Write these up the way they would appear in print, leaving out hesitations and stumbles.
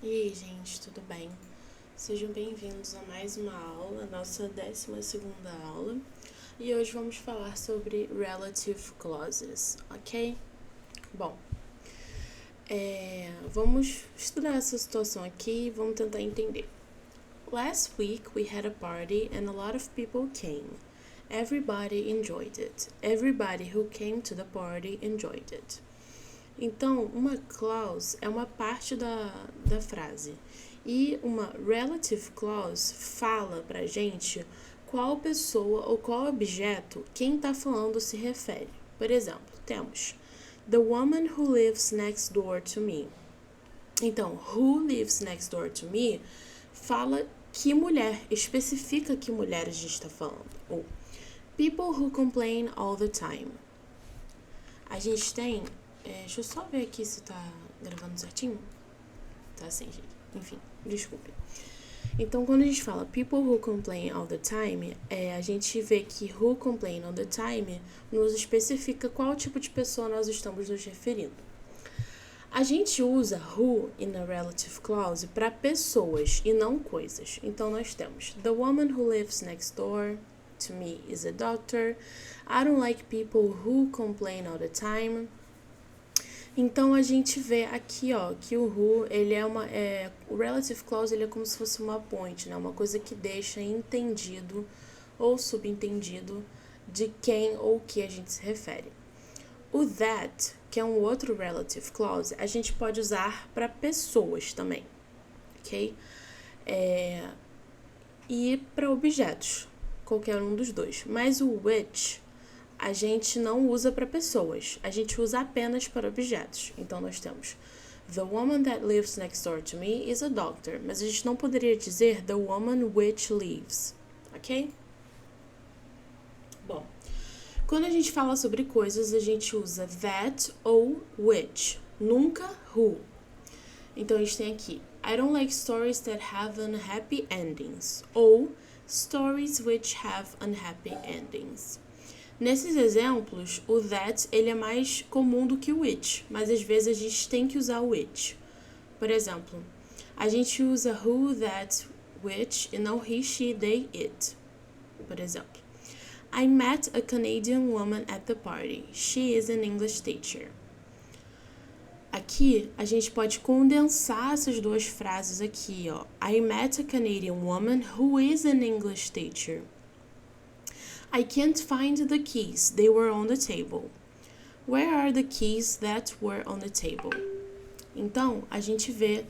E aí, gente, tudo bem? Sejam bem-vindos a mais uma aula, nossa 12ª aula. E hoje vamos falar sobre relative clauses, ok? Bom, vamos estudar essa situação aqui e vamos tentar entender. Last week we had a party and a lot of people came. Everybody enjoyed it. Everybody who came to the party enjoyed it. Então, uma clause é uma parte da frase. E uma relative clause fala pra gente qual pessoa ou qual objeto quem está falando se refere. Por exemplo, temos The woman who lives next door to me. Então, who lives next door to me fala que mulher, especifica que mulher a gente está falando. Ou people who complain all the time. A gente tem... deixa eu só ver aqui se tá gravando certinho. Tá sim, gente. Enfim, desculpe. Então, quando a gente fala people who complain all the time, a gente vê que who complain all the time nos especifica qual tipo de pessoa nós estamos nos referindo. A gente usa who in a relative clause para pessoas e não coisas. Então, nós temos the woman who lives next door to me is a doctor. I don't like people who complain all the time. Então, a gente vê aqui, ó, que o who, ele o relative clause, ele é como se fosse uma ponte, né? Uma coisa que deixa entendido ou subentendido de quem ou que a gente se refere. O that, que é um outro relative clause, a gente pode usar para pessoas também, ok? E para objetos, qualquer um dos dois. Mas o which a gente não usa para pessoas, a gente usa apenas para objetos. Então, nós temos the woman that lives next door to me is a doctor, mas a gente não poderia dizer the woman which lives, ok? Bom, quando a gente fala sobre coisas, a gente usa that ou which, nunca who. Então, a gente tem aqui I don't like stories that have unhappy endings, ou stories which have unhappy endings. Nesses exemplos, o that ele é mais comum do que o which, mas às vezes a gente tem que usar o which. Por exemplo, a gente usa who, that, which e não he, she, they, it. Por exemplo, I met a Canadian woman at the party. She is an English teacher. Aqui, a gente pode condensar essas duas frases aqui, ó. I met a Canadian woman who is an English teacher. I can't find the keys. They were on the table. Where are the keys that were on the table? Então, a gente vê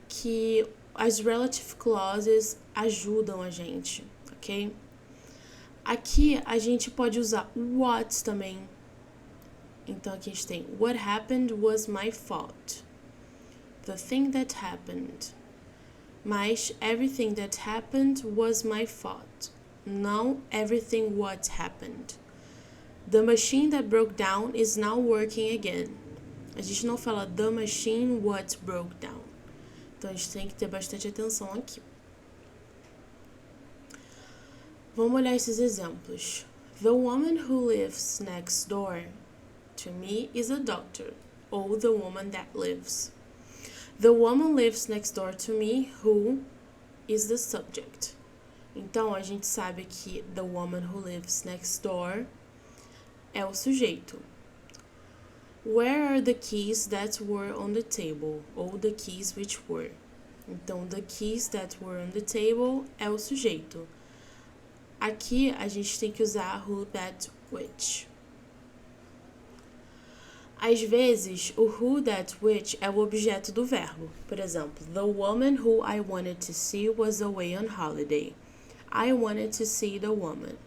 que as relative clauses ajudam a gente, ok? Aqui, a gente pode usar what também. Então, aqui a gente tem what happened was my fault. The thing that happened. Mas everything that happened was my fault. Não everything what happened. The machine that broke down is now working again. A gente não fala the machine what broke down. Então, a gente tem que ter bastante atenção aqui. Vamos olhar esses exemplos. The woman who lives next door to me is a doctor. Ou the woman that lives. The woman lives next door to me who is the subject. Então, a gente sabe que the woman who lives next door é o sujeito. Where are the keys that were on the table? Ou the keys which were. Então, the keys that were on the table é o sujeito. Aqui, a gente tem que usar who, that, which. Às vezes, o who, that, which é o objeto do verbo. Por exemplo, the woman who I wanted to see was away on holiday. I wanted to see the woman.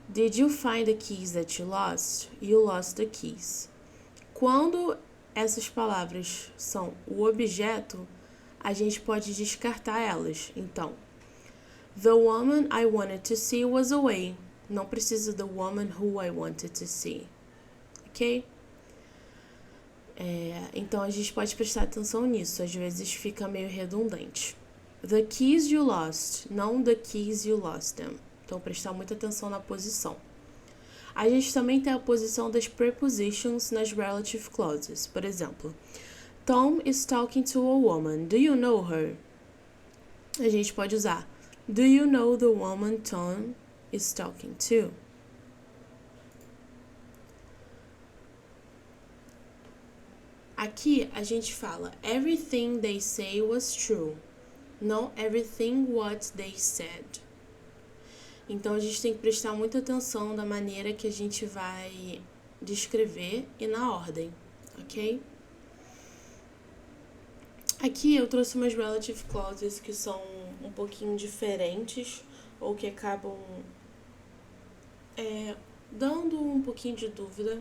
Did you find the keys that you lost? You lost the keys. Quando essas palavras são o objeto, a gente pode descartar elas. Então, the woman I wanted to see was away. Não precisa the woman who I wanted to see. Ok? Então, a gente pode prestar atenção nisso. Às vezes fica meio redundante. The keys you lost, não the keys you lost them. Então, prestar muita atenção na posição. A gente também tem a posição das prepositions nas relative clauses. Por exemplo, Tom is talking to a woman. Do you know her? A gente pode usar Do you know the woman Tom is talking to? Aqui a gente fala everything they say was true, não everything what they said. Então a gente tem que prestar muita atenção da maneira que a gente vai descrever e na ordem, ok? Aqui eu trouxe umas relative clauses que são um pouquinho diferentes ou que acabam dando um pouquinho de dúvida.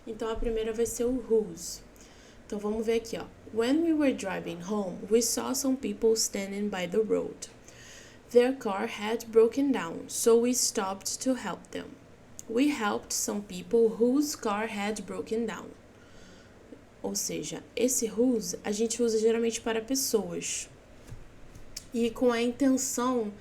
Então a primeira vai ser o whose. Então vamos ver aqui, ó. When we were driving home, we saw some people standing by the road. Their car had broken down, so we stopped to help them. We helped some people whose car had broken down. Ou seja, esse whose a gente usa geralmente para pessoas. E com a intenção,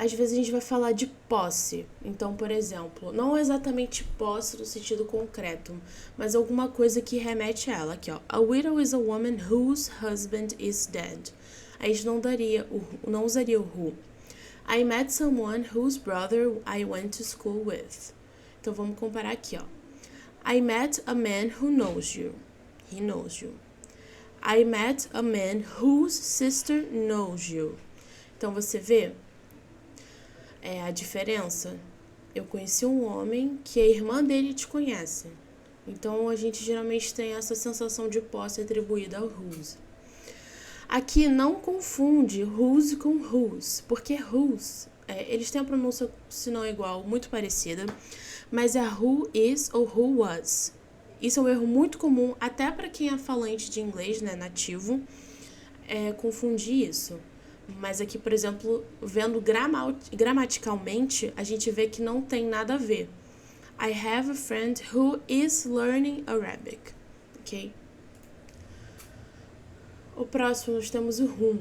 às vezes a gente vai falar de posse. Então, por exemplo, não exatamente posse no sentido concreto, mas alguma coisa que remete a ela. Aqui, ó. A widow is a woman whose husband is dead. A gente não usaria o who. I met someone whose brother I went to school with. Então, vamos comparar aqui, ó. I met a man who knows you. He knows you. I met a man whose sister knows you. Então, você vê a diferença? Eu conheci um homem que a irmã dele te conhece. Então, a gente geralmente tem essa sensação de posse atribuída ao whose. Aqui, não confunde whose com whose, porque whose, eles têm a pronúncia, se não igual, muito parecida, mas é who is ou who was. Isso é um erro muito comum, até para quem é falante de inglês, né, nativo, confundir isso. Mas aqui, por exemplo, vendo gramaticalmente, a gente vê que não tem nada a ver. I have a friend who is learning Arabic. Ok? O próximo, nós temos o whom.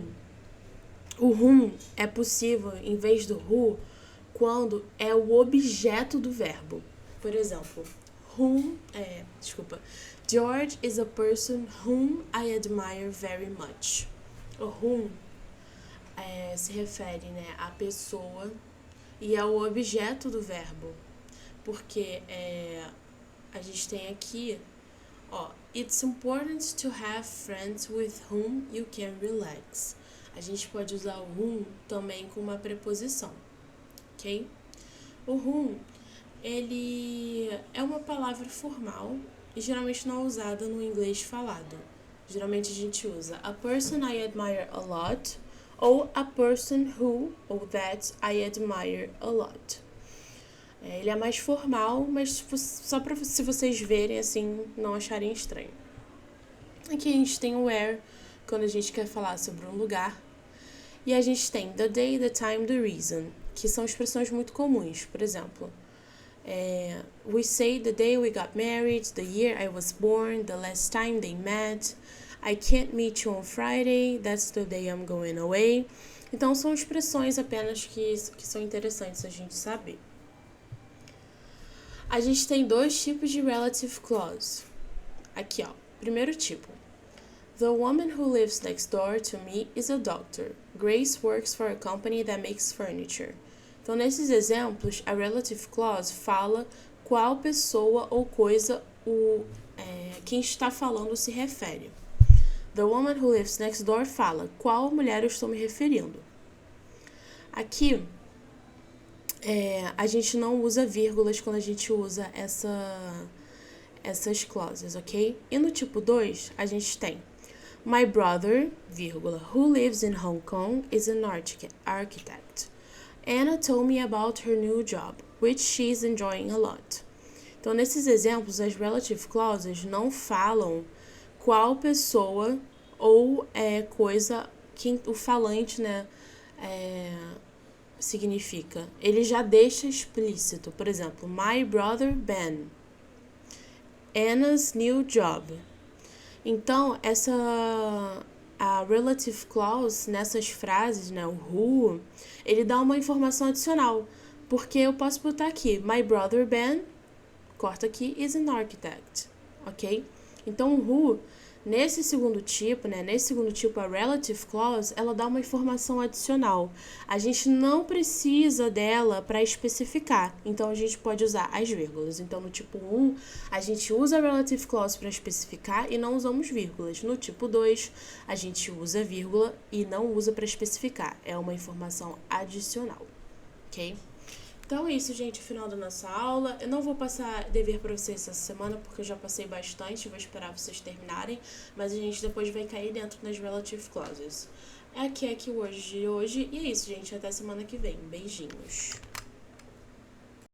O whom é possível, em vez do who, quando é o objeto do verbo. Por exemplo, George is a person whom I admire very much. O whom se refere, né, à pessoa e ao objeto do verbo. Porque a gente tem aqui, ó, it's important to have friends with whom you can relax. A gente pode usar o whom também com uma preposição, ok? O whom, ele é uma palavra formal e geralmente não é usada no inglês falado. Geralmente a gente usa a person I admire a lot ou a person who ou that I admire a lot. Ele é mais formal, mas só para se vocês verem assim, não acharem estranho. Aqui a gente tem o where, quando a gente quer falar sobre um lugar. E a gente tem the day, the time, the reason, que são expressões muito comuns. Por exemplo, we say the day we got married, the year I was born, the last time they met, I can't meet you on Friday, that's the day I'm going away. Então, são expressões apenas que são interessantes a gente saber. A gente tem dois tipos de relative clause. Aqui, ó. Primeiro tipo. The woman who lives next door to me is a doctor. Grace works for a company that makes furniture. Então, nesses exemplos, a relative clause fala qual pessoa ou coisa quem está falando se refere. The woman who lives next door fala qual mulher eu estou me referindo. Aqui, a gente não usa vírgulas quando a gente usa essas clauses, ok? E no tipo 2, a gente tem My brother, vírgula, who lives in Hong Kong is an architect. Anna told me about her new job, which she's enjoying a lot. Então, nesses exemplos, as relative clauses não falam qual pessoa ou coisa que o falante, né, significa. Ele já deixa explícito. Por exemplo, my brother Ben. Anna's new job. Então, a relative clause nessas frases, né, o who, ele dá uma informação adicional. Porque eu posso botar aqui, my brother Ben, corta aqui, is an architect. Ok? Então, o who Nesse segundo tipo, a relative clause, ela dá uma informação adicional. A gente não precisa dela para especificar, então a gente pode usar as vírgulas. Então, no tipo 1, a gente usa a relative clause para especificar e não usamos vírgulas. No tipo 2, a gente usa vírgula e não usa para especificar. É uma informação adicional, ok? Então é isso, gente, o final da nossa aula. Eu não vou passar dever para vocês essa semana, porque eu já passei bastante, vou esperar vocês terminarem, mas a gente depois vai cair dentro das relative clauses. Aqui é que hoje de hoje, e é isso, gente, até semana que vem. Beijinhos.